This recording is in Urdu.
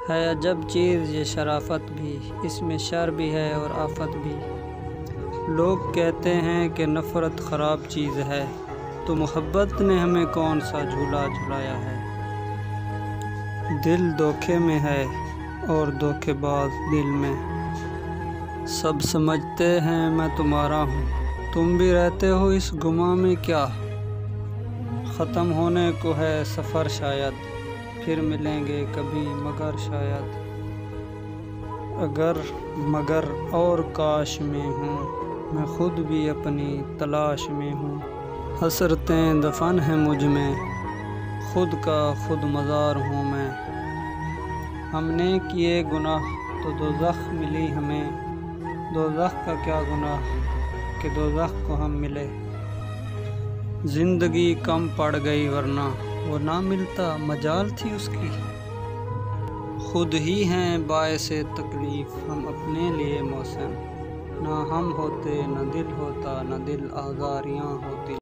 ہے عجب چیز یہ شرافت بھی، اس میں شر بھی ہے اور آفت بھی۔ لوگ کہتے ہیں کہ نفرت خراب چیز ہے، تو محبت نے ہمیں کون سا جھولا جھلایا ہے۔ دل دھوکے میں ہے اور دھوکے باز دل میں، سب سمجھتے ہیں میں تمہارا ہوں، تم بھی رہتے ہو اس گماں میں کیا۔ ختم ہونے کو ہے سفر شاید، پھر ملیں گے کبھی مگر شاید۔ اگر مگر اور کاش میں ہوں، میں خود بھی اپنی تلاش میں ہوں۔ حسرتیں دفن ہیں مجھ میں، خود کا خود مزار ہوں میں۔ ہم نے کیے گناہ تو دوزخ ملی ہمیں، دوزخ کا کیا گناہ کہ دوزخ کو ہم ملے۔ زندگی کم پڑ گئی ورنہ وہ نہ ملتا مجال تھی اس کی۔ خود ہی ہیں باعث تکلیف ہم اپنے لیے محسن، نہ ہم ہوتے نہ دل ہوتا نہ دل آزاریاں ہوتی۔